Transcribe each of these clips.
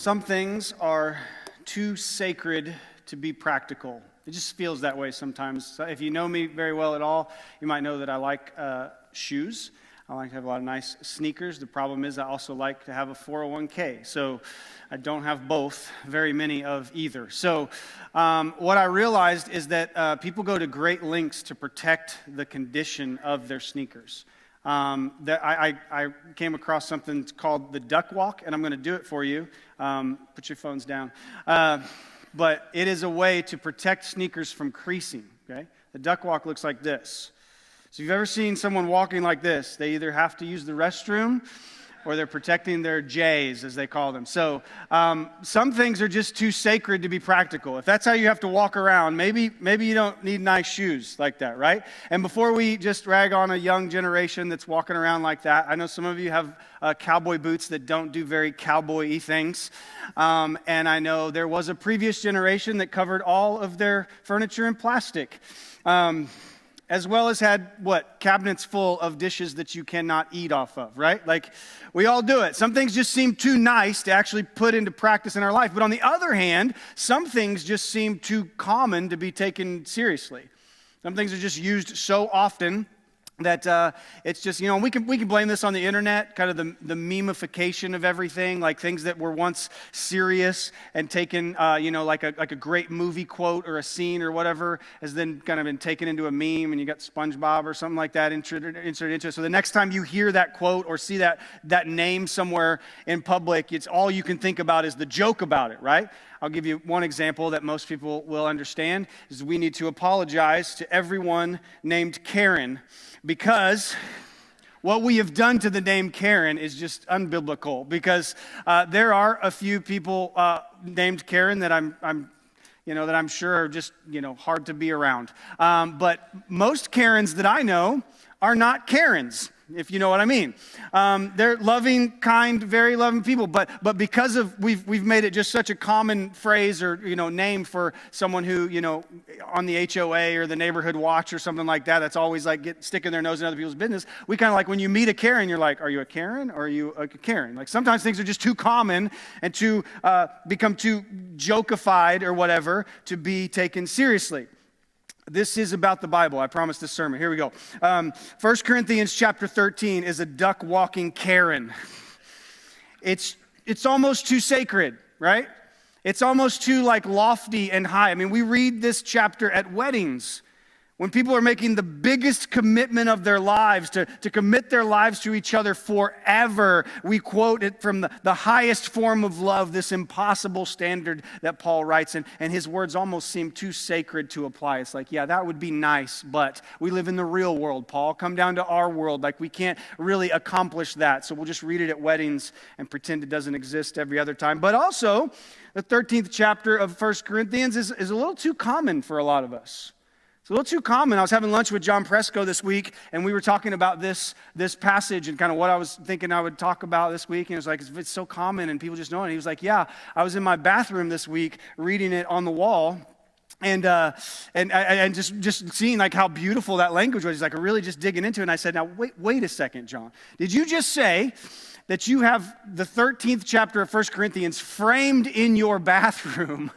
Some things are too sacred to be practical. It just feels that way sometimes. So if you know me very well at all, you might know that I like shoes. I like to have a lot of nice sneakers. The problem is I also like to have a 401k. So I don't have both, very many of either. So what I realized is that people go to great lengths to protect the condition of their sneakers. I came across something called the duck walk, and I'm going to do it for you. Put your phones down. But it is a way to protect sneakers from creasing, okay? The duck walk looks like this. So if you've ever seen someone walking like this, they either have to use the restroom or they're protecting their J's, as they call them. So some things are just too sacred to be practical. If that's how you have to walk around, maybe you don't need nice shoes like that, right? And before we just rag on a young generation that's walking around like that, I know some of you have cowboy boots that don't do very cowboy-y things. And I know there was a previous generation that covered all of their furniture in plastic. As well as had, cabinets full of dishes that you cannot eat off of, right? Like, we all do it. Some things just seem too nice to actually put into practice in our life. But on the other hand, some things just seem too common to be taken seriously. Some things are just used so often that it's just, we can blame this on the internet, kind of the memification of everything, like things that were once serious and taken, like a great movie quote or a scene or whatever has then kind of been taken into a meme, and you got SpongeBob or something like that inserted into it. So the next time you hear that quote or see that name somewhere in public, it's all you can think about is the joke about it, right? I'll give you one example that most people will understand, is we need to apologize to everyone named Karen, because what we have done to the name Karen is just unbiblical. Because there are a few people named Karen that I'm sure are just hard to be around. But most Karens that I know are not Karens, if you know what I mean. They're loving, kind, very loving people, but because of we've made it just such a common phrase or name for someone who on the HOA or the neighborhood watch or something like that, that's always like sticking their nose in other people's business. We kind of like when you meet a Karen, you're like, are you a Karen or are you a Karen? Like sometimes things are just too common and to become too jokeified or whatever to be taken seriously. This is about the Bible. I promised this sermon. Here we go. 1 Corinthians chapter 13 is a duck walking Karen. It's almost too sacred, right? It's almost too lofty and high. I mean, we read this chapter at weddings when people are making the biggest commitment of their lives to commit their lives to each other forever. We quote it from the highest form of love, this impossible standard that Paul writes, and his words almost seem too sacred to apply. It's like, yeah, that would be nice, but we live in the real world, Paul. Come down to our world. Like, we can't really accomplish that, so we'll just read it at weddings and pretend it doesn't exist every other time. But also, the 13th chapter of 1 Corinthians is a little too common for a lot of us. It's a little too common. I was having lunch with John Presco this week, and we were talking about this passage and kind of what I was thinking I would talk about this week. And it was like, it's so common and people just know it. And he was like, yeah, I was in my bathroom this week reading it on the wall. And just seeing like how beautiful that language was. He's like, really just digging into it. And I said, now wait a second, John. Did you just say that you have the 13th chapter of 1 Corinthians framed in your bathroom?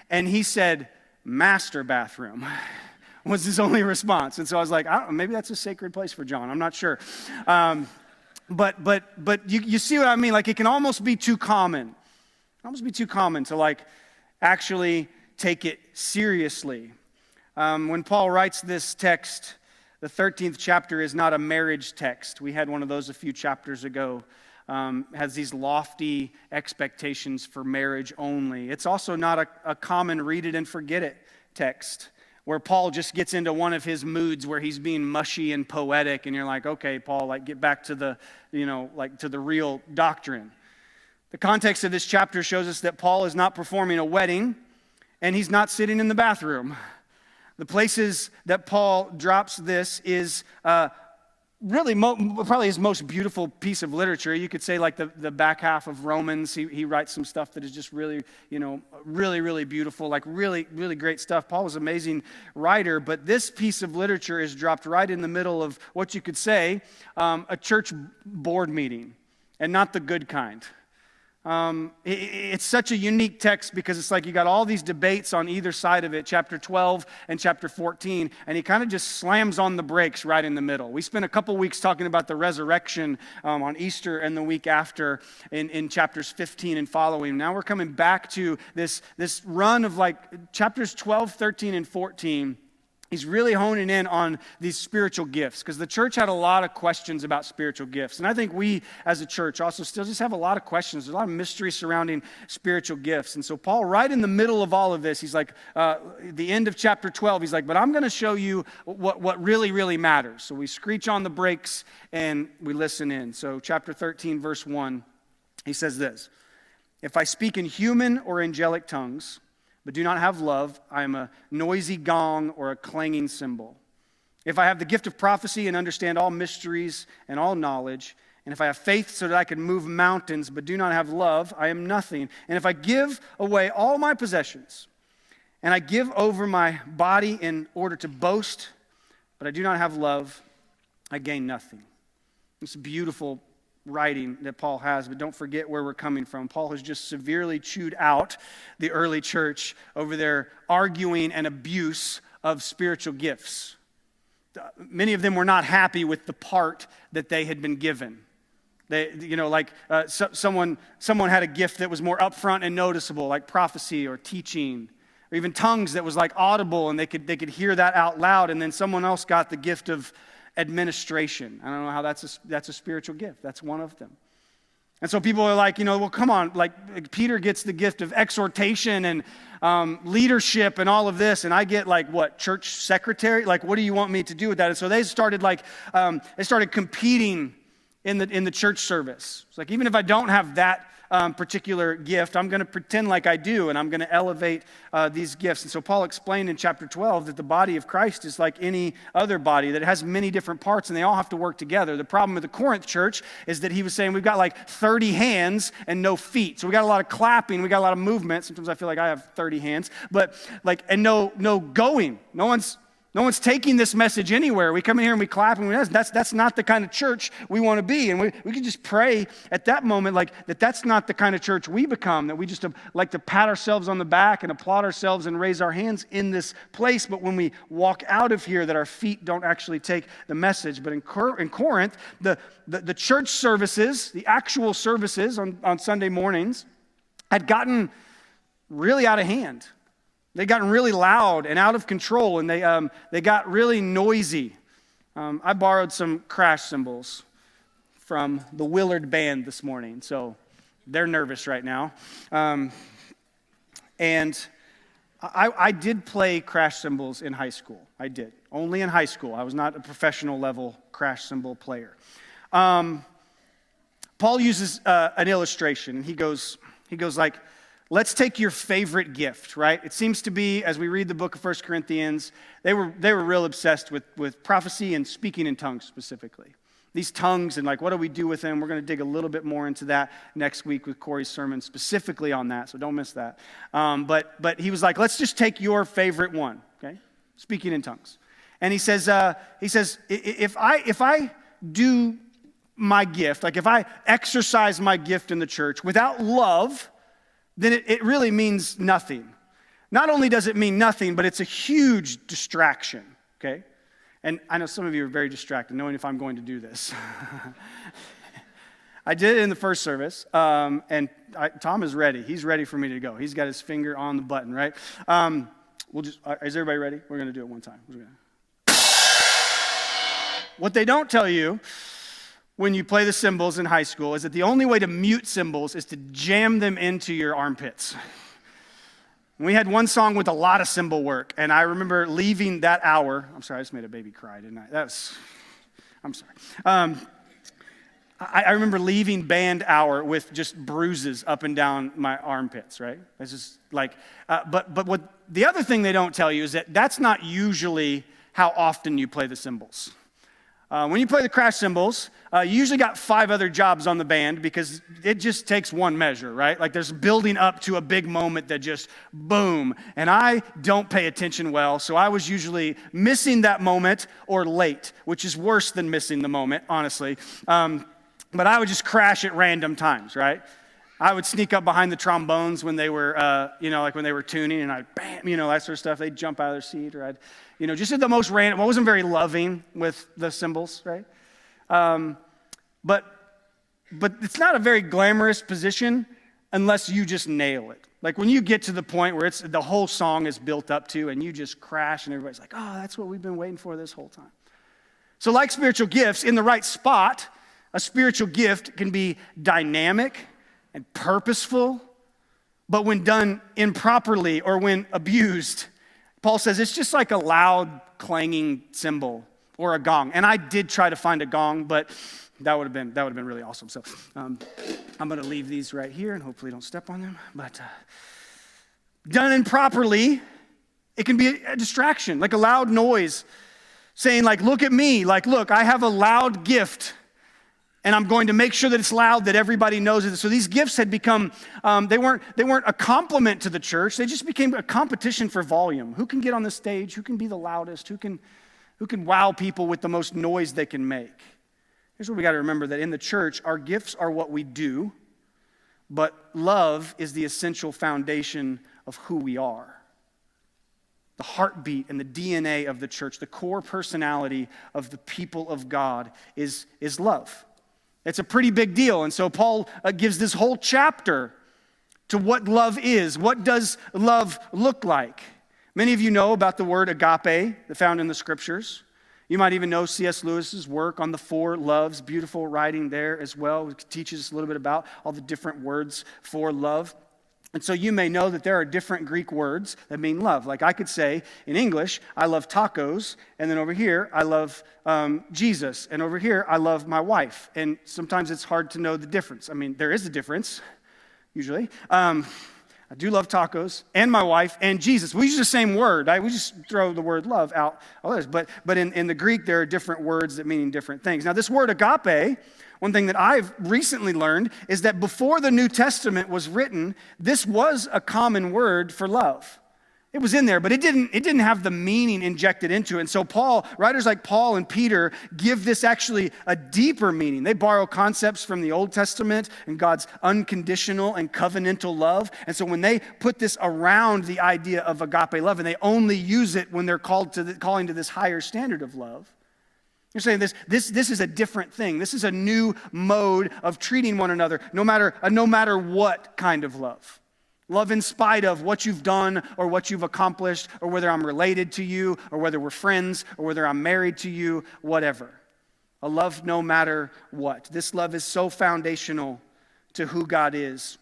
And he said, master bathroom was his only response. And so I was like, I don't know, maybe that's a sacred place for John. I'm not sure. But you see what I mean? Like, it can almost be too common. To actually take it seriously. When Paul writes this text, the 13th chapter is not a marriage text. We had one of those a few chapters ago. Has these lofty expectations for marriage only. It's also not a common read it and forget it text where Paul just gets into one of his moods where he's being mushy and poetic, and you're like, okay, Paul, get back to the, to the real doctrine. The context of this chapter shows us that Paul is not performing a wedding, and he's not sitting in the bathroom. The places that Paul drops this is really probably his most beautiful piece of literature. You could say like the back half of Romans. He writes some stuff that is just really, really beautiful, like really, really great stuff. Paul was an amazing writer, but this piece of literature is dropped right in the middle of what you could say a church board meeting, and not the good kind. It's such a unique text because it's like you got all these debates on either side of it, chapter 12 and chapter 14, and he kind of just slams on the brakes right in the middle. We spent a couple weeks talking about the resurrection on Easter and the week after in chapters 15 and following. Now we're coming back to this run of like chapters 12, 13, and 14. He's really honing in on these spiritual gifts because the church had a lot of questions about spiritual gifts. And I think we as a church also still just have a lot of questions. There's a lot of mystery surrounding spiritual gifts. And so Paul, right in the middle of all of this, he's like, the end of chapter 12, he's like, but I'm going to show you what really, really matters. So we screech on the brakes and we listen in. So chapter 13, verse 1, he says this, if I speak in human or angelic tongues, but do not have love, I am a noisy gong or a clanging cymbal. If I have the gift of prophecy and understand all mysteries and all knowledge, and if I have faith so that I can move mountains, but do not have love, I am nothing. And if I give away all my possessions, and I give over my body in order to boast, but I do not have love, I gain nothing. It's beautiful writing that Paul has, but don't forget where we're coming from. Paul has just severely chewed out the early church over their arguing and abuse of spiritual gifts. Many of them were not happy with the part that they had been given. They, someone had a gift that was more upfront and noticeable, like prophecy or teaching, or even tongues that was like audible, and they could hear that out loud. And then someone else got the gift of administration. I don't know how that's a spiritual gift. That's one of them. And so people are like, well, come on. Like Peter gets the gift of exhortation and leadership and all of this, and I get church secretary? Like, what do you want me to do with that? And so they started competing in the church service. It's like, even if I don't have that particular gift, I'm going to pretend like I do, and I'm going to elevate these gifts. And so Paul explained in chapter 12 that the body of Christ is like any other body, that it has many different parts, and they all have to work together. The problem with the Corinth church is that he was saying we've got like 30 hands and no feet. So we got a lot of clapping, we got a lot of movement. Sometimes I feel like I have 30 hands, but and no going. No one's taking this message anywhere. We come in here and we clap, and that's not the kind of church we want to be. And we can just pray at that moment that's not the kind of church we become, that we just like to pat ourselves on the back and applaud ourselves and raise our hands in this place. But when we walk out of here, that our feet don't actually take the message. But in Corinth, the church services, the actual services on Sunday mornings, had gotten really out of hand. They'd gotten really loud and out of control, and they got really noisy. I borrowed some crash cymbals from the Willard band this morning, so they're nervous right now. And I did play crash cymbals in high school. I did. Only in high school. I was not a professional level crash cymbal player. Paul uses an illustration, and he goes like, let's take your favorite gift, right? It seems to be, as we read the book of 1 Corinthians, they were real obsessed with prophecy and speaking in tongues specifically. These tongues and what do we do with them? We're going to dig a little bit more into that next week with Corey's sermon specifically on that, so don't miss that. But he was like, let's just take your favorite one, okay? Speaking in tongues. And he says, if I do my gift, if I exercise my gift in the church without love, then it really means nothing. Not only does it mean nothing, but it's a huge distraction, okay? And I know some of you are very distracted, knowing if I'm going to do this. I did it in the first service, and Tom is ready. He's ready for me to go. He's got his finger on the button, right? Is everybody ready? We're going to do it one time. What they don't tell you when you play the cymbals in high school is that the only way to mute cymbals is to jam them into your armpits. We had one song with a lot of cymbal work, and I remember leaving that hour. I'm sorry, I just made a baby cry, didn't I? I'm sorry. I remember leaving band hour with just bruises up and down my armpits, right? That's just but what the other thing they don't tell you is that that's not usually how often you play the cymbals. When you play the crash cymbals, you usually got 5 other jobs on the band because it just takes one measure, right? There's building up to a big moment that just boom. And I don't pay attention well, so I was usually missing that moment or late, which is worse than missing the moment, honestly. But I would just crash at random times, right? I would sneak up behind the trombones when they were, like when they were tuning, and I'd bam, that sort of stuff. They'd jump out of their seat, or I'd, just did the most random. I wasn't very loving with the cymbals, right? But it's not a very glamorous position unless you just nail it. Like when you get to the point where the whole song is built up to, and you just crash, and everybody's like, oh, that's what we've been waiting for this whole time. So like spiritual gifts, in the right spot, a spiritual gift can be dynamic and purposeful, but when done improperly or when abused, Paul says it's just like a loud clanging cymbal or a gong. And I did try to find a gong, but that would have been really awesome. So I'm going to leave these right here and hopefully don't step on them. But done improperly, it can be a distraction, like a loud noise saying like, look at me, like, look, I have a loud gift and I'm going to make sure that it's loud, that everybody knows it. So these gifts had become, they weren't a compliment to the church. They just became a competition for volume. Who can get on the stage? Who can be the loudest? Who can wow people with the most noise they can make? Here's what we got to remember, that in the church, our gifts are what we do, but love is the essential foundation of who we are. The heartbeat and the DNA of the church, the core personality of the people of God is love. It's a pretty big deal. And so Paul gives this whole chapter to what love is. What does love look like? Many of you know about the word agape, found in the scriptures. You might even know C.S. Lewis's work on the 4 loves, beautiful writing there as well. It teaches us a little bit about all the different words for love. And so you may know that there are different Greek words that mean love. Like I could say in English, I love tacos, and then over here, I love Jesus, and over here, I love my wife. And sometimes it's hard to know the difference. I mean, there is a difference, usually. I do love tacos, and my wife, and Jesus. We use the same word. Right? We just throw the word love out. But in the Greek, there are different words that mean different things. Now, this word agape, one thing that I've recently learned is that before the New Testament was written, this was a common word for love. It was in there, but it didn't have the meaning injected into it. And so writers like Paul and Peter give this actually a deeper meaning. They borrow concepts from the Old Testament and God's unconditional and covenantal love. And so when they put this around the idea of agape love, and they only use it when they're calling to this higher standard of love, you're saying this is a different thing. This is a new mode of treating one another, no matter what kind of love. Love in spite of what you've done or what you've accomplished, or whether I'm related to you, or whether we're friends, or whether I'm married to you, whatever. A love no matter what. This love is so foundational to who God is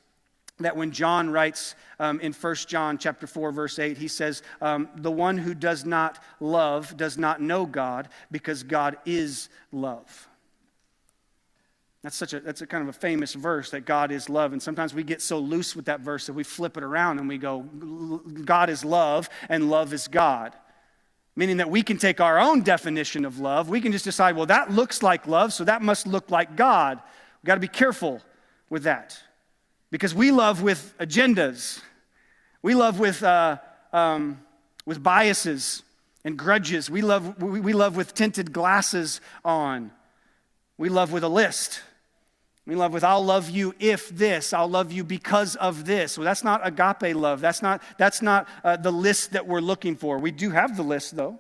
that when John writes in 1 John chapter 4, verse 8, he says, the one who does not love does not know God, because God is love. That's a kind of a famous verse, that God is love. And sometimes we get so loose with that verse that we flip it around and we go, God is love and love is God. Meaning that we can take our own definition of love. We can just decide, well, that looks like love, so that must look like God. We've got to be careful with that. Because we love with agendas. We love with biases and grudges. We love with tinted glasses on. We love with a list. We love with, I'll love you if this. I'll love you because of this. Well, that's not agape love. That's not the list that we're looking for. We do have the list, though.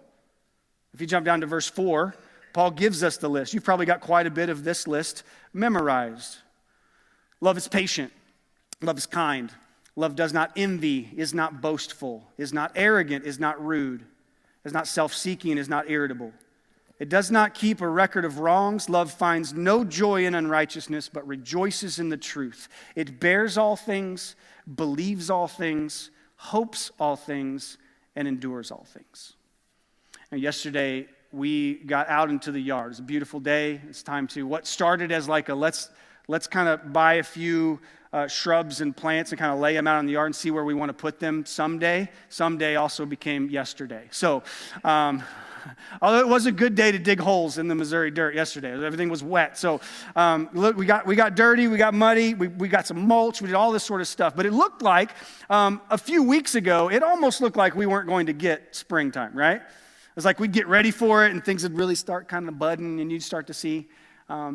If you jump down to verse 4, Paul gives us the list. You've probably got quite a bit of this list memorized. Love is patient. Love is kind. Love does not envy, is not boastful, is not arrogant, is not rude, is not self-seeking, is not irritable. It does not keep a record of wrongs. Love finds no joy in unrighteousness, but rejoices in the truth. It bears all things, believes all things, hopes all things, and endures all things. And yesterday, we got out into the yard. It's a beautiful day. It's time to, what started as like a let's kind of buy a few shrubs and plants and kind of lay them out in the yard and see where we want to put them someday. Someday also became yesterday. So, although it was a good day to dig holes in the Missouri dirt yesterday, everything was wet. So, look, we got dirty, we got muddy, we got some mulch, we did all this sort of stuff. But it looked like a few weeks ago, it almost looked like we weren't going to get springtime, right? It was like we'd get ready for it and things would really start kind of budding and you'd start to see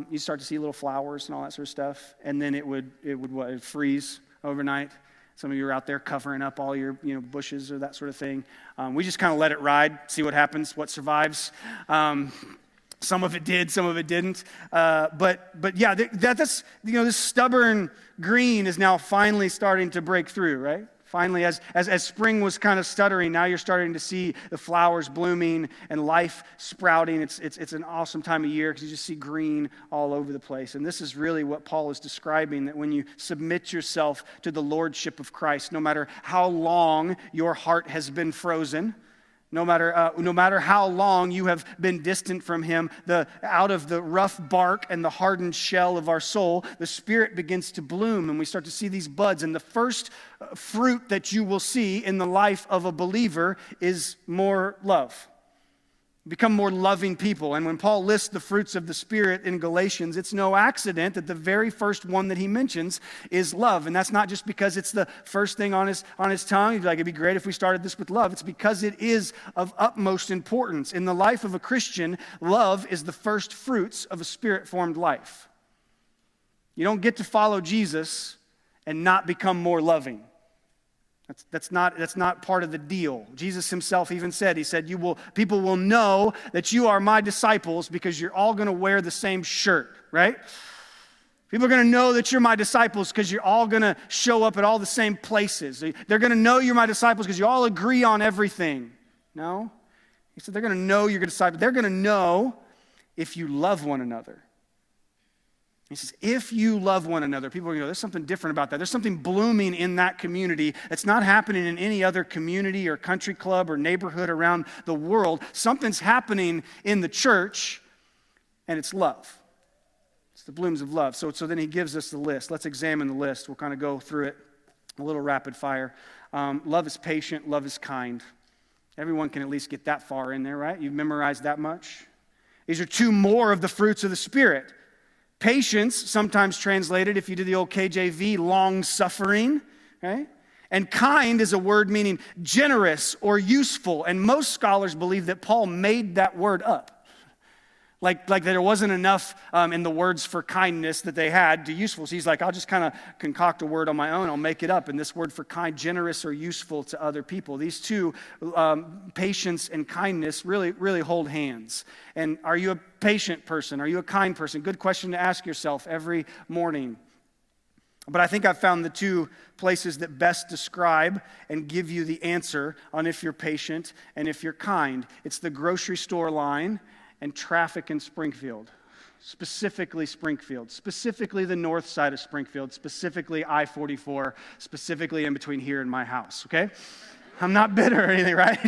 you start to see little flowers and all that sort of stuff. And then it would freeze overnight. Some of you are out there covering up all your bushes or that sort of thing. We just kind of let it ride, see what happens, what survives. Some of it did, some of it didn't. But yeah, that's this stubborn green is now finally starting to break through, right? Finally, as spring was kind of stuttering, now you're starting to see the flowers blooming and life sprouting. It's an awesome time of year because you just see green all over the place. And this is really what Paul is describing, that when you submit yourself to the lordship of Christ, no matter how long your heart has been frozen, no matter how long you have been distant from him, out of the rough bark and the hardened shell of our soul, the Spirit begins to bloom, and we start to see these buds. And the first fruit that you will see in the life of a believer is more love. Become more loving people. And when Paul lists the fruits of the Spirit in Galatians, it's no accident that the very first one that he mentions is love. And that's not just because it's the first thing on his tongue. He's like, it'd be great if we started this with love. It's because it is of utmost importance. In the life of a Christian, love is the first fruits of a Spirit-formed life. You don't get to follow Jesus and not become more loving. That's not part of the deal. Jesus himself even said, people will know that you are my disciples because you're all going to wear the same shirt, right? People are going to know that you're my disciples because you're all going to show up at all the same places. They're going to know you're my disciples because you all agree on everything. No? He said they're going to know you're disciples. They're going to know if you love one another. He says, if you love one another, people are going to go, there's something different about that. There's something blooming in that community that's not happening in any other community or country club or neighborhood around the world. Something's happening in the church, and it's love. It's the blooms of love. So then he gives us the list. Let's examine the list. We'll kind of go through it a little rapid fire. Love is patient. Love is kind. Everyone can at least get that far in there, right? You've memorized that much. These are two more of the fruits of the Spirit. Patience, sometimes translated, if you do the old KJV, long-suffering, okay? And kind is a word meaning generous or useful. And most scholars believe that Paul made that word up. Like there wasn't enough in the words for kindness that they had to useful. So he's like, I'll just kind of concoct a word on my own. I'll make it up. And this word for kind, generous or useful to other people. These two, patience and kindness, really hold hands. And are you a patient person? Are you a kind person? Good question to ask yourself every morning. But I think I've found the two places that best describe and give you the answer on if you're patient and if you're kind. It's the grocery store line and traffic in Springfield, specifically the north side of Springfield, specifically I-44, specifically in between here and my house, okay? I'm not bitter or anything, right?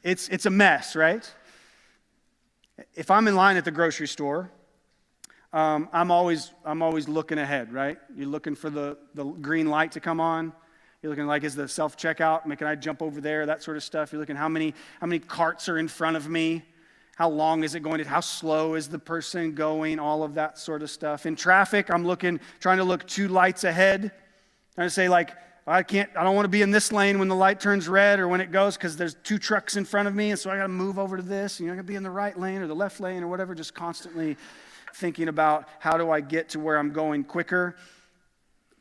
It's a mess, right? If I'm in line at the grocery store, I'm always looking ahead, right? You're looking for the green light to come on. You're looking like, is the self-checkout, can I jump over there, that sort of stuff. You're looking how many carts are in front of me. How long is it going to, how slow is the person going, all of that sort of stuff. In traffic, I'm trying to look 2 lights ahead. Trying to say like, I don't want to be in this lane when the light turns red or when it goes because there's 2 trucks in front of me, and so I got to move over to this. I got to be in the right lane or the left lane or whatever, just constantly thinking about how do I get to where I'm going quicker.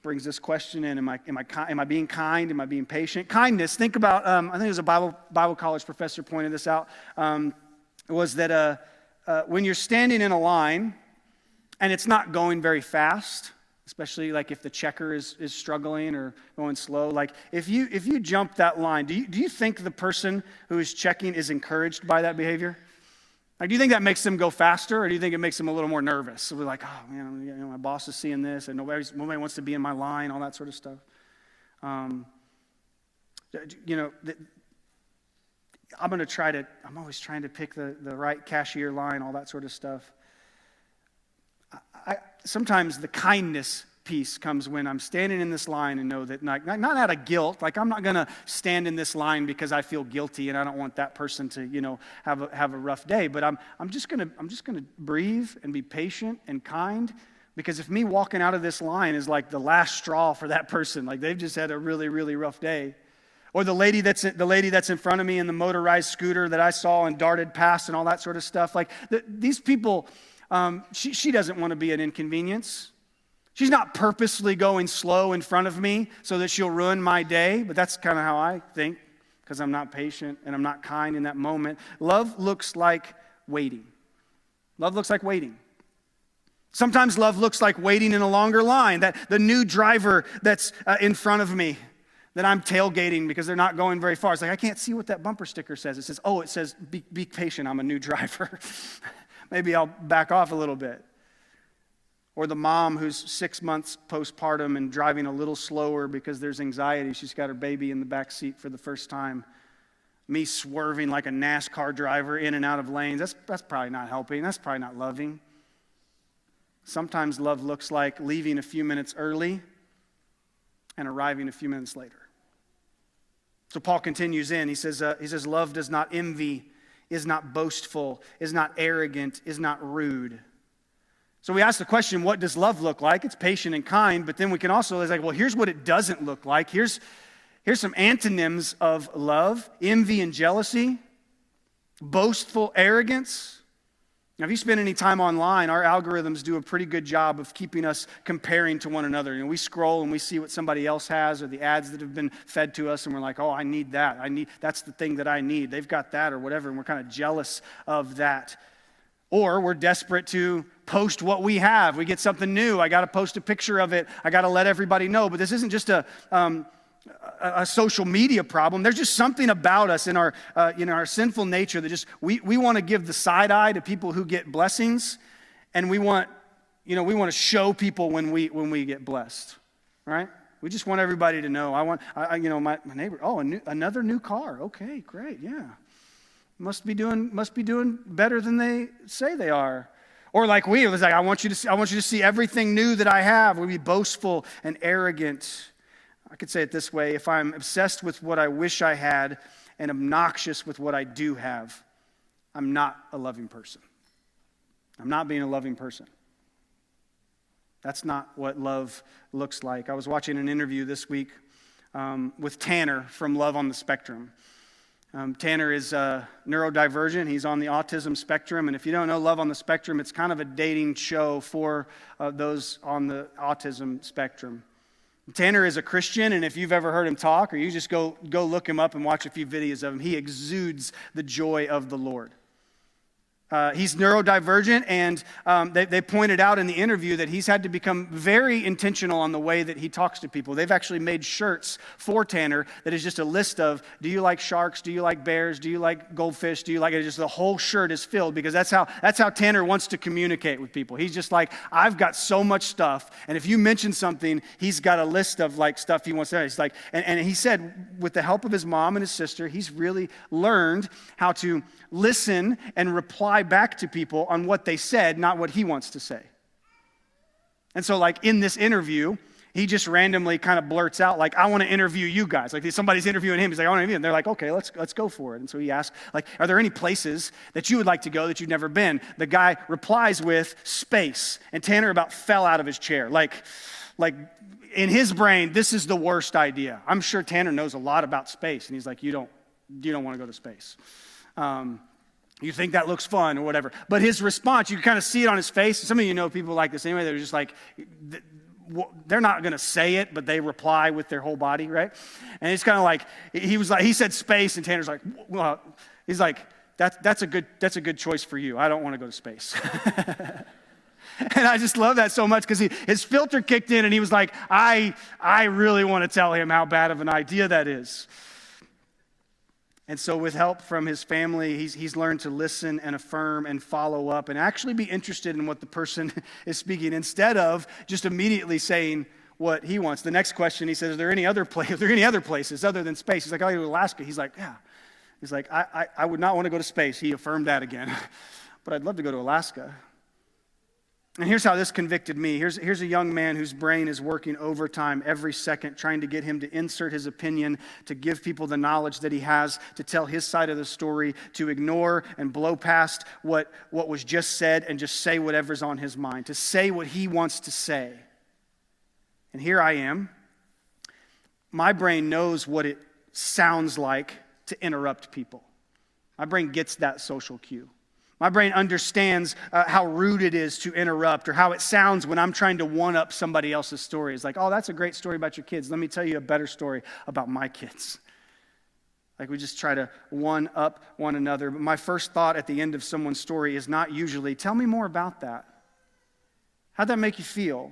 Brings this question in, am I being kind? Am I being patient? Kindness, think about, I think it was a Bible college professor pointed this out, was that when you're standing in a line and it's not going very fast, especially like if the checker is struggling or going slow, like if you jump that line, do you think the person who is checking is encouraged by that behavior? Like, do you think that makes them go faster, or do you think it makes them a little more nervous? So we're like, oh man, my boss is seeing this, and nobody wants to be in my line, all that sort of stuff. I'm always trying to pick the right cashier line, all that sort of stuff. Sometimes the kindness piece comes when I'm standing in this line and know that not out of guilt, like I'm not going to stand in this line because I feel guilty and I don't want that person to, have a rough day, but I'm just going to breathe and be patient and kind, because if me walking out of this line is like the last straw for that person, like they've just had a really, really rough day. Or the lady that's in front of me in the motorized scooter that I saw and darted past and all that sort of stuff. Like these people She doesn't want to be an inconvenience. She's not purposely going slow in front of me so that she'll ruin my day, but that's kind of how I think because I'm not patient and I'm not kind in that moment. Love looks like waiting. Love looks like waiting. Sometimes love looks like waiting in a longer line, that the new driver that's in front of me, that I'm tailgating because they're not going very far. It's like, I can't see what that bumper sticker says. It says, be patient, I'm a new driver. Maybe I'll back off a little bit. Or the mom who's 6 months postpartum and driving a little slower because there's anxiety. She's got her baby in the back seat for the first time. Me swerving like a NASCAR driver in and out of lanes. That's probably not helping. That's probably not loving. Sometimes love looks like leaving a few minutes early and arriving a few minutes later. So Paul continues in. He says, love does not envy, is not boastful, is not arrogant, is not rude. So we ask the question, what does love look like? It's patient and kind, but then we can also, it's like, well, here's what it doesn't look like. Here's some antonyms of love: envy and jealousy, boastful arrogance. Now, if you spend any time online, our algorithms do a pretty good job of keeping us comparing to one another. You know, we scroll and we see what somebody else has or the ads that have been fed to us, and we're like, oh, I need that. That's the thing that I need. They've got that or whatever, and we're kind of jealous of that. Or we're desperate to post what we have. We get something new. I got to post a picture of it. I got to let everybody know. But this isn't just a social media problem. There's just something about us in our sinful nature that just we want to give the side eye to people who get blessings, and we want to show people when we get blessed, right? We just want everybody to know. My neighbor. Oh, another new car. Okay, great, yeah. Must be doing better than they say they are. Or like it was like, I want you to see everything new that I have. We'll be boastful and arrogant. I could say it this way: if I'm obsessed with what I wish I had and obnoxious with what I do have, I'm not a loving person. I'm not being a loving person. That's not what love looks like. I was watching an interview this week with Tanner from Love on the Spectrum. Tanner is neurodivergent. He's on the autism spectrum. And if you don't know Love on the Spectrum, it's kind of a dating show for those on the autism spectrum. Tanner is a Christian, and if you've ever heard him talk, or you just go look him up and watch a few videos of him, he exudes the joy of the Lord. He's neurodivergent, and they pointed out in the interview that he's had to become very intentional on the way that he talks to people. They've actually made shirts for Tanner that is just a list of, do you like sharks? Do you like bears? Do you like goldfish? Do you like it? Just the whole shirt is filled, because that's how Tanner wants to communicate with people. He's just like, I've got so much stuff, and if you mention something, he's got a list of like stuff he wants to know. He's like, and he said, with the help of his mom and his sister, he's really learned how to listen and reply back to people on what they said, not what he wants to say. And so like in this interview, he just randomly kind of blurts out like, I want to interview you guys. Like somebody's interviewing him. He's like, I want to interview him. They're like, okay, let's go for it. And so he asks, like, are there any places that you would like to go that you've never been? The guy replies with space. And Tanner about fell out of his chair. Like in his brain, this is the worst idea. I'm sure Tanner knows a lot about space. And he's like, you don't want to go to space. You think that looks fun or whatever. But his response, you can kind of see it on his face. Some of you know people like this anyway. They're just like, they're not going to say it, but they reply with their whole body, right? And it's kind of like, he said space, and Tanner's like, well, he's like, that's a good choice for you. I don't want to go to space. And I just love that so much, because his filter kicked in, and he was like, I really want to tell him how bad of an idea that is. And so with help from his family, he's learned to listen and affirm and follow up and actually be interested in what the person is speaking, instead of just immediately saying what he wants. The next question, he says, are there any other places other than space? He's like, I'll go to Alaska. He's like, yeah. He's like, I would not want to go to space. He affirmed that again. But I'd love to go to Alaska. And here's how this convicted me. Here's a young man whose brain is working overtime every second, trying to get him to insert his opinion, to give people the knowledge that he has, to tell his side of the story, to ignore and blow past what was just said and just say whatever's on his mind, to say what he wants to say. And here I am. My brain knows what it sounds like to interrupt people. My brain gets that social cue. My brain understands how rude it is to interrupt or how it sounds when I'm trying to one-up somebody else's story. It's like, oh, that's a great story about your kids. Let me tell you a better story about my kids. Like we just try to one-up one another. But my first thought at the end of someone's story is not usually, tell me more about that. How'd that make you feel?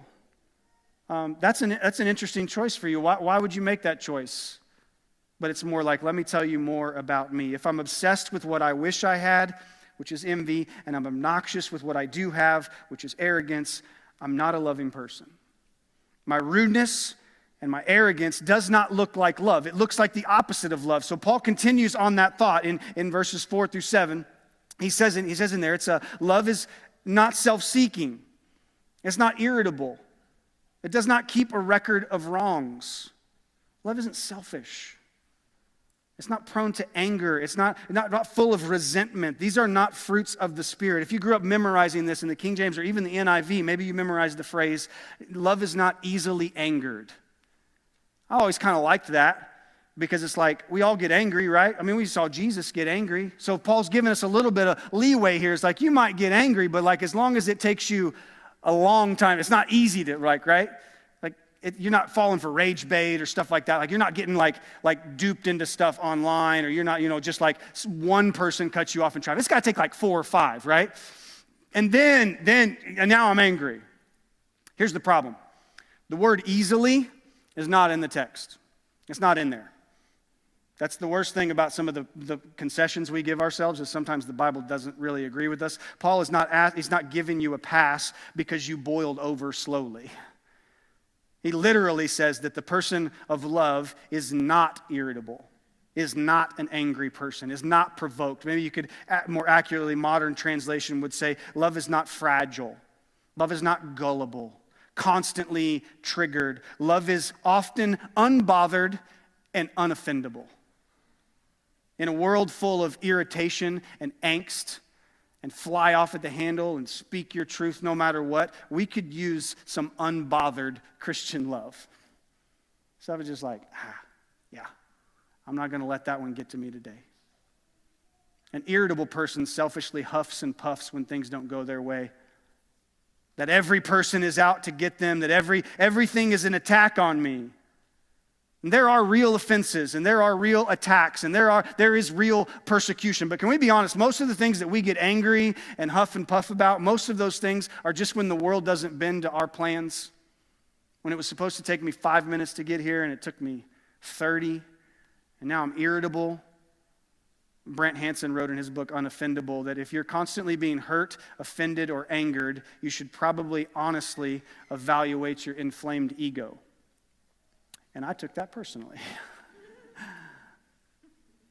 That's an interesting choice for you. Why would you make that choice? But it's more like, let me tell you more about me. If I'm obsessed with what I wish I had, which is envy, and I'm obnoxious with what I do have, which is arrogance, I'm not a loving person. My rudeness and my arrogance does not look like love. It looks like the opposite of love. So Paul continues on that thought in verses 4 through 7. He says in there, love is not self-seeking. It's not irritable. It does not keep a record of wrongs. Love isn't selfish. It's not prone to anger. It's not full of resentment. These are not fruits of the Spirit. If you grew up memorizing this in the King James or even the NIV, maybe you memorized the phrase, love is not easily angered. I always kind of liked that because it's like we all get angry, right? I mean, we saw Jesus get angry. So Paul's giving us a little bit of leeway here. It's like you might get angry, but like as long as it takes you a long time, it's not easy to right? You're not falling for rage bait or stuff like that. Like you're not getting like duped into stuff online, or you're not, just like one person cuts you off in traffic. It's got to take like 4 or 5, right? And now I'm angry. Here's the problem. The word easily is not in the text. It's not in there. That's the worst thing about some of the concessions we give ourselves is sometimes the Bible doesn't really agree with us. Paul is he's not giving you a pass because you boiled over slowly. He literally says that the person of love is not irritable, is not an angry person, is not provoked. Maybe you could, more accurately, modern translation would say, love is not fragile. Love is not gullible, constantly triggered. Love is often unbothered and unoffendable. In a world full of irritation and angst, and fly off at the handle and speak your truth no matter what, we could use some unbothered Christian love. So I was just like, yeah, I'm not going to let that one get to me today. An irritable person selfishly huffs and puffs when things don't go their way. That every person is out to get them, that everything is an attack on me. And there are real offenses, and there are real attacks, and there is real persecution. But can we be honest? Most of the things that we get angry and huff and puff about, most of those things are just when the world doesn't bend to our plans. When it was supposed to take me 5 minutes to get here, and it took me 30, and now I'm irritable. Brent Hansen wrote in his book, Unoffendable, that if you're constantly being hurt, offended, or angered, you should probably honestly evaluate your inflamed ego. And I took that personally.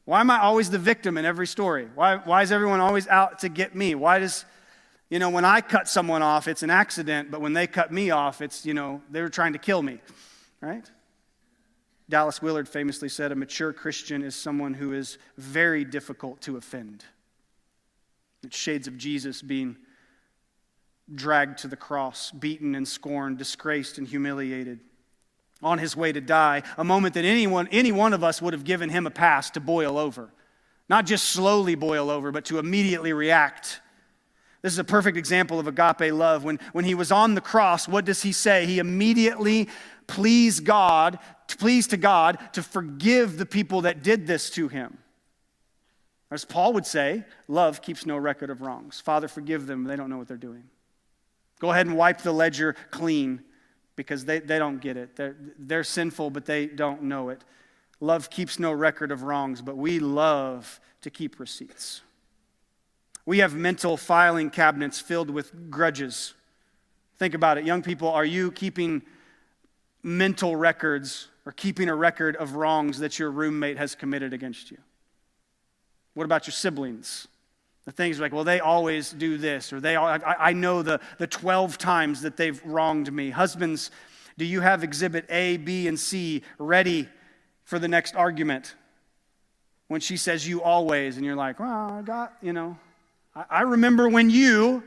Why am I always the victim in every story? Why is everyone always out to get me? Why does, when I cut someone off, it's an accident, but when they cut me off, it's, they were trying to kill me, right? Dallas Willard famously said, a mature Christian is someone who is very difficult to offend. It's shades of Jesus being dragged to the cross, beaten and scorned, disgraced and humiliated, on his way to die, a moment that any one of us would have given him a pass to boil over. Not just slowly boil over, but to immediately react. This is a perfect example of agape love. When he was on the cross, what does he say? He immediately pleased to God to forgive the people that did this to him. As Paul would say, love keeps no record of wrongs. Father, forgive them. They don't know what they're doing. Go ahead and wipe the ledger clean. Because they don't get it. They're sinful, but they don't know it. Love keeps no record of wrongs, but we love to keep receipts. We have mental filing cabinets filled with grudges. Think about it. Young people, are you keeping mental records or keeping a record of wrongs that your roommate has committed against you? What about your siblings? The things like, well, they always do this, or I know the 12 times that they've wronged me. Husbands, do you have exhibit A, B, and C ready for the next argument? When she says you always, and you're like, well, I remember when you.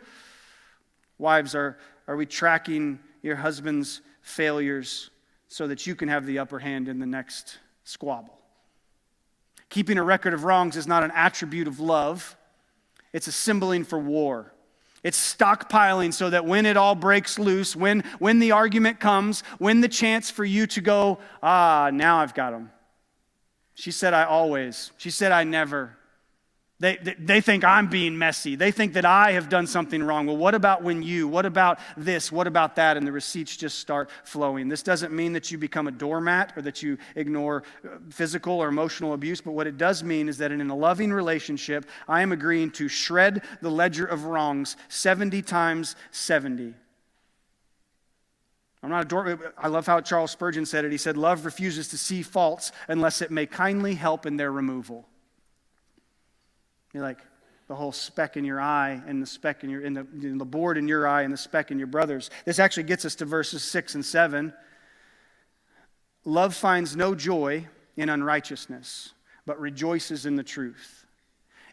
Wives, are we tracking your husband's failures so that you can have the upper hand in the next squabble? Keeping a record of wrongs is not an attribute of love. It's a symboling for war. It's stockpiling so that when it all breaks loose, when the argument comes, when the chance for you to go, now I've got them. She said I always. She said I never. They think I'm being messy. They think that I have done something wrong. Well, what about when you? What about this? What about that? And the receipts just start flowing. This doesn't mean that you become a doormat or that you ignore physical or emotional abuse, but what it does mean is that in a loving relationship, I am agreeing to shred the ledger of wrongs 70 times 70. I'm not a door. I love how Charles Spurgeon said it. He said, love refuses to see faults unless it may kindly help in their removal. You're like the whole speck in your eye and the speck in the board in your eye and the speck in your brother's. This actually gets us to verses 6 and 7. Love finds no joy in unrighteousness, but rejoices in the truth.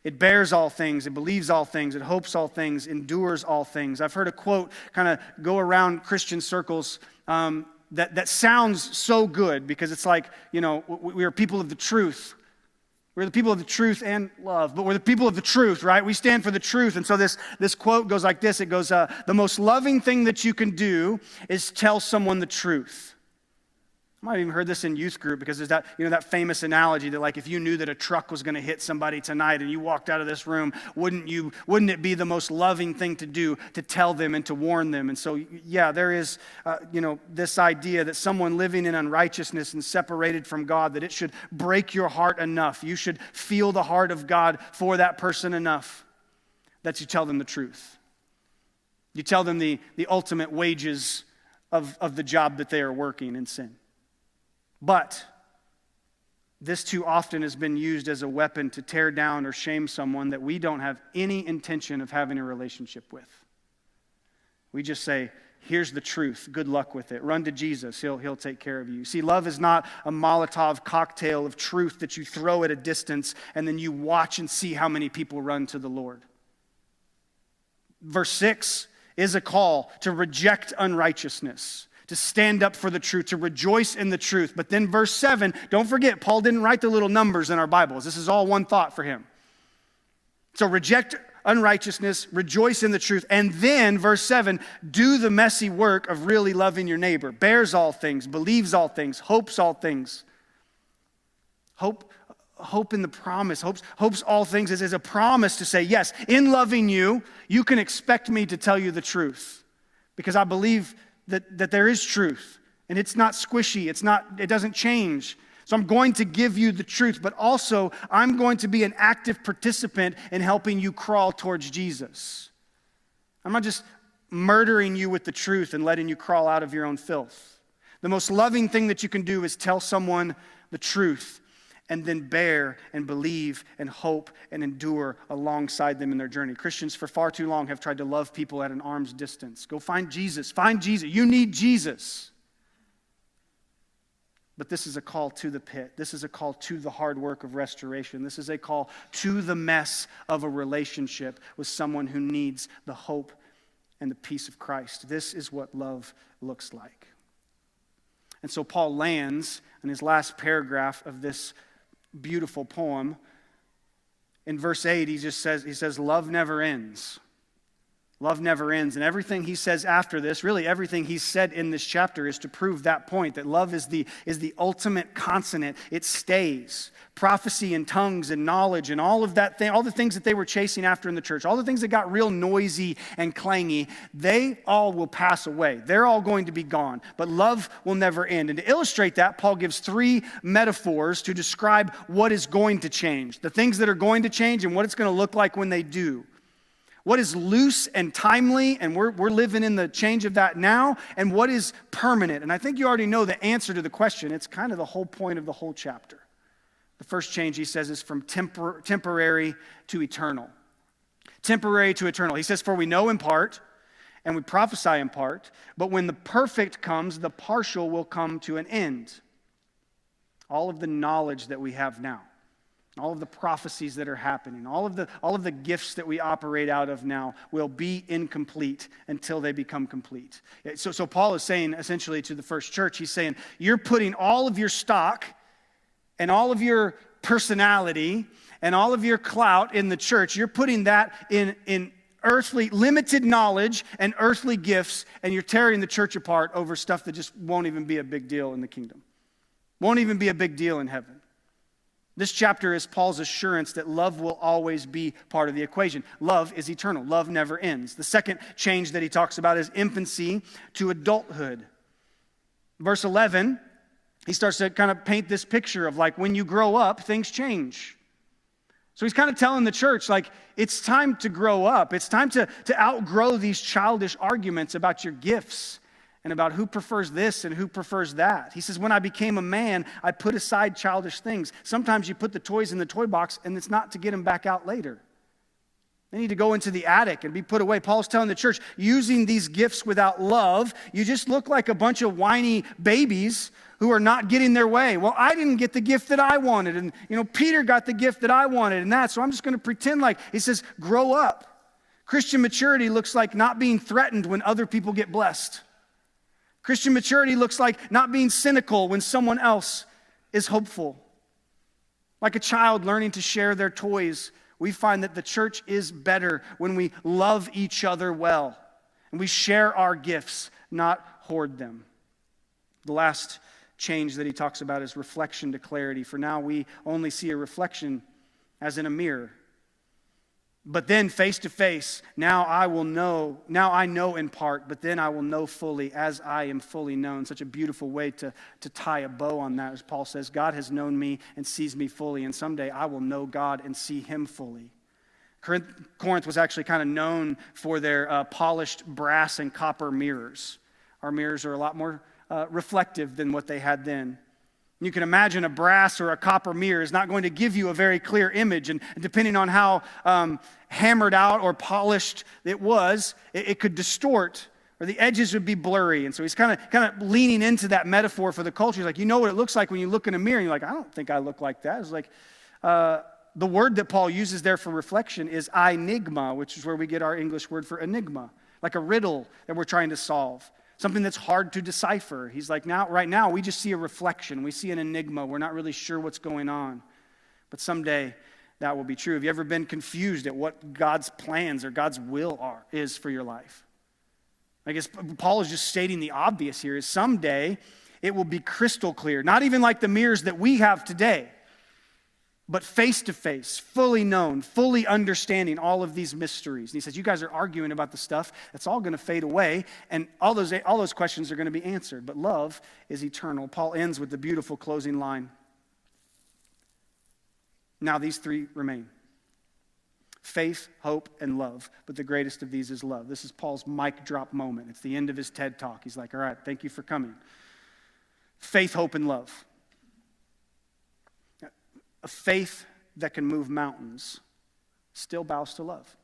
It bears all things, it believes all things, it hopes all things, endures all things. I've heard a quote kind of go around Christian circles that sounds so good because it's like, we are people of the truth. We're the people of the truth and love, but we're the people of the truth, right? We stand for the truth. And so this quote goes like this. It goes, the most loving thing that you can do is tell someone the truth. I might have even heard this in youth group because there's that famous analogy that like if you knew that a truck was going to hit somebody tonight and you walked out of this room, wouldn't it be the most loving thing to do to tell them and to warn them? And so, yeah, there is, this idea that someone living in unrighteousness and separated from God, that it should break your heart enough. You should feel the heart of God for that person enough that you tell them the truth. You tell them the ultimate wages of the job that they are working in sin. But this too often has been used as a weapon to tear down or shame someone that we don't have any intention of having a relationship with. We just say, here's the truth. Good luck with it. Run to Jesus. He'll take care of you. See, love is not a Molotov cocktail of truth that you throw at a distance and then you watch and see how many people run to the Lord. Verse 6 is a call to reject unrighteousness, to stand up for the truth, to rejoice in the truth. But then verse 7, don't forget, Paul didn't write the little numbers in our Bibles. This is all one thought for him. So reject unrighteousness, rejoice in the truth. And then verse 7, do the messy work of really loving your neighbor. Bears all things, believes all things, hopes all things. Hope in the promise, hopes all things is a promise to say, yes, in loving you, you can expect me to tell you the truth. Because I believe that there is truth, and it's not squishy, it doesn't change. So I'm going to give you the truth, but also I'm going to be an active participant in helping you crawl towards Jesus. I'm not just murdering you with the truth and letting you crawl out of your own filth. The most loving thing that you can do is tell someone the truth and then bear and believe and hope and endure alongside them in their journey. Christians for far too long have tried to love people at an arm's distance. Go find Jesus. Find Jesus. You need Jesus. But this is a call to the pit. This is a call to the hard work of restoration. This is a call to the mess of a relationship with someone who needs the hope and the peace of Christ. This is what love looks like. And so Paul lands in his last paragraph of this beautiful poem. In verse 8, he says, love never ends. Love never ends. And everything he says after this, really everything he's said in this chapter is to prove that point, that love is the ultimate consonant. It stays. Prophecy and tongues and knowledge and all of that thing, all the things that they were chasing after in the church, all the things that got real noisy and clangy, they all will pass away. They're all going to be gone. But love will never end. And to illustrate that, Paul gives 3 metaphors to describe what is going to change, the things that are going to change and what it's going to look like when they do. What is loose and timely, and we're living in the change of that now, and what is permanent. And I think you already know the answer to the question. It's kind of the whole point of the whole chapter. The first change, he says, is from temporary to eternal. Temporary to eternal. He says, for we know in part, and we prophesy in part, but when the perfect comes, the partial will come to an end. All of the knowledge that we have now, all of the prophecies that are happening, all of the gifts that we operate out of now will be incomplete until they become complete. So Paul is saying essentially to the first church, he's saying, you're putting all of your stock and all of your personality and all of your clout in the church, you're putting that in earthly, limited knowledge and earthly gifts, and you're tearing the church apart over stuff that just won't even be a big deal in the kingdom. Won't even be a big deal in heaven. This chapter is Paul's assurance that love will always be part of the equation. Love is eternal. Love never ends. The second change that he talks about is infancy to adulthood. Verse 11, he starts to kind of paint this picture of like when you grow up, things change. So he's kind of telling the church, like, it's time to grow up. It's time to outgrow these childish arguments about your gifts and about who prefers this and who prefers that. He says, when I became a man, I put aside childish things. Sometimes you put the toys in the toy box, and it's not to get them back out later. They need to go into the attic and be put away. Paul's telling the church, using these gifts without love, you just look like a bunch of whiny babies who are not getting their way. Well, I didn't get the gift that I wanted, and Peter got the gift that I wanted, and that, so I'm just going to pretend like, he says, grow up. Christian maturity looks like not being threatened when other people get blessed. Christian maturity looks like not being cynical when someone else is hopeful. Like a child learning to share their toys, we find that the church is better when we love each other well and we share our gifts, not hoard them. The last change that he talks about is reflection to clarity. For now, we only see a reflection as in a mirror. But then face to face, now I know in part, but then I will know fully as I am fully known. Such a beautiful way to tie a bow on that, as Paul says, God has known me and sees me fully, and someday I will know God and see him fully. Corinth was actually kind of known for their polished brass and copper mirrors. Our mirrors are a lot more reflective than what they had then. You can imagine a brass or a copper mirror is not going to give you a very clear image, and depending on how hammered out or polished it was, it could distort, or the edges would be blurry. And so he's kind of leaning into that metaphor for the culture. He's like, you know what it looks like when you look in a mirror, and you're like, I don't think I look like that. It's like the word that Paul uses there for reflection is enigma, which is where we get our English word for enigma, like a riddle that we're trying to solve. Something that's hard to decipher. He's like, right now, we just see a reflection. We see an enigma. We're not really sure what's going on. But someday, that will be true. Have you ever been confused at what God's plans or God's will is for your life? I guess Paul is just stating the obvious here, is someday it will be crystal clear. Not even like the mirrors that we have today, but face to face, fully known, fully understanding all of these mysteries. And he says, you guys are arguing about the stuff that's all going to fade away, and all those questions are going to be answered. But love is eternal. Paul ends with the beautiful closing line. Now these three remain: faith, hope, and love. But the greatest of these is love. This is Paul's mic drop moment. It's the end of his TED Talk. He's like, all right, thank you for coming. Faith, hope, and love. A faith that can move mountains still bows to love.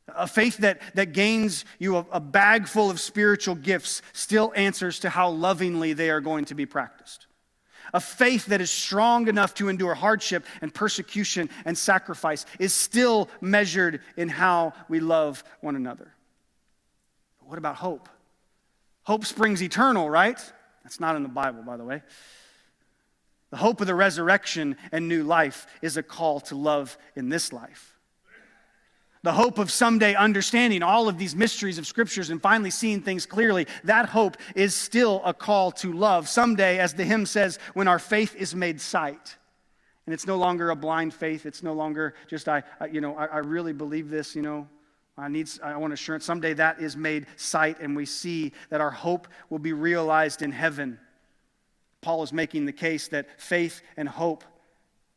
A faith that gains you a bag full of spiritual gifts still answers to how lovingly they are going to be practiced. A faith that is strong enough to endure hardship and persecution and sacrifice is still measured in how we love one another. But what about hope? Hope springs eternal, right? That's not in the Bible, by the way. The hope of the resurrection and new life is a call to love in this life. The hope of someday understanding all of these mysteries of scriptures and finally seeing things clearly, that hope is still a call to love. Someday, as the hymn says, when our faith is made sight. And it's no longer a blind faith. It's no longer just, I really believe this, I want assurance. Someday that is made sight, and we see that our hope will be realized in heaven. Paul is making the case that faith and hope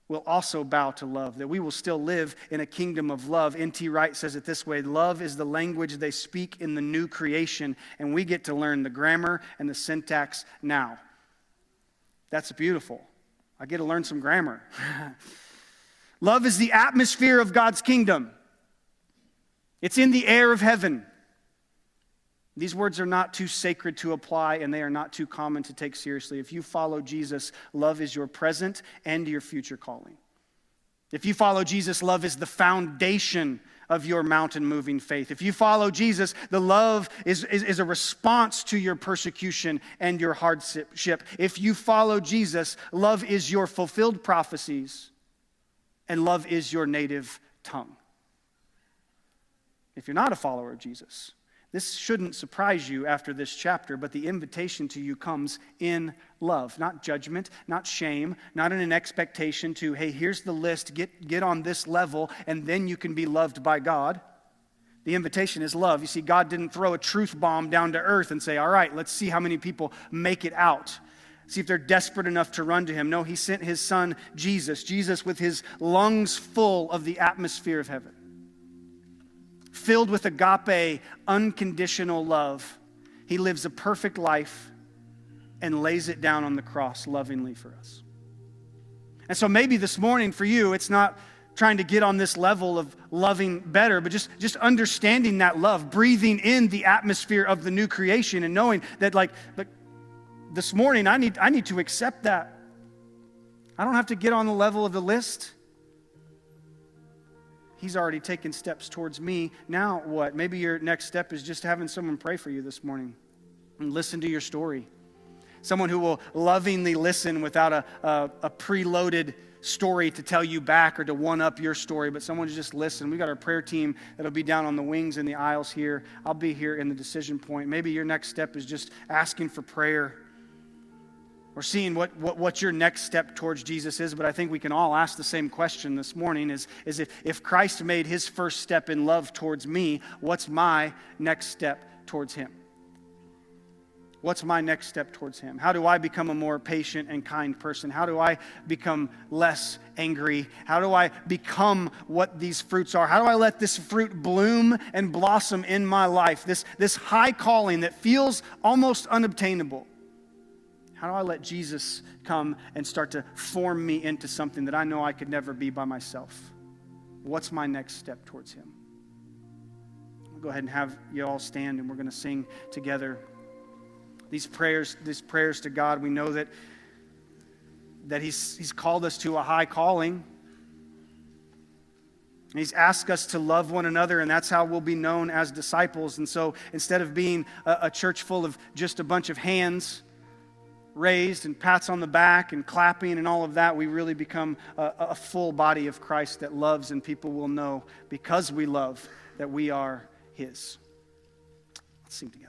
will also bow to love, that we will still live in a kingdom of love. N.T. Wright says it this way: love is the language they speak in the new creation, and we get to learn the grammar and the syntax now. That's beautiful. I get to learn some grammar. Love is the atmosphere of God's kingdom. It's in the air of heaven. These words are not too sacred to apply, and they are not too common to take seriously. If you follow Jesus, love is your present and your future calling. If you follow Jesus, love is the foundation of your mountain-moving faith. If you follow Jesus, the love is a response to your persecution and your hardship. If you follow Jesus, love is your fulfilled prophecies and love is your native tongue. If you're not a follower of Jesus, this shouldn't surprise you after this chapter, but the invitation to you comes in love, not judgment, not shame, not in an expectation to, hey, here's the list, get on this level, and then you can be loved by God. The invitation is love. You see, God didn't throw a truth bomb down to earth and say, all right, let's see how many people make it out. See if they're desperate enough to run to him. No, he sent his son, Jesus with his lungs full of the atmosphere of heaven. Filled with agape, unconditional love. He lives a perfect life and lays it down on the cross lovingly for us. And so maybe this morning for you, it's not trying to get on this level of loving better, but just understanding that love, breathing in the atmosphere of the new creation and knowing that like this morning I need to accept that. I don't have to get on the level of the list. He's already taken steps towards me. Now what? Maybe your next step is just having someone pray for you this morning and listen to your story. Someone who will lovingly listen without a preloaded story to tell you back or to one-up your story, but someone to just listen. We've got our prayer team that'll be down on the wings in the aisles here. I'll be here in the decision point. Maybe your next step is just asking for prayer or seeing what your next step towards Jesus is. But I think we can all ask the same question this morning is if Christ made his first step in love towards me, what's my next step towards him? What's my next step towards him? How do I become a more patient and kind person? How do I become less angry? How do I become what these fruits are? How do I let this fruit bloom and blossom in my life? This high calling that feels almost unobtainable. How do I let Jesus come and start to form me into something that I know I could never be by myself? What's my next step towards him? I'll go ahead and have you all stand and we're going to sing together. These prayers to God, we know that He's called us to a high calling. And He's asked us to love one another, and that's how we'll be known as disciples. And so instead of being a church full of just a bunch of hands raised and pats on the back and clapping and all of that, we really become a full body of Christ that loves, and people will know because we love that we are His. Let's sing together.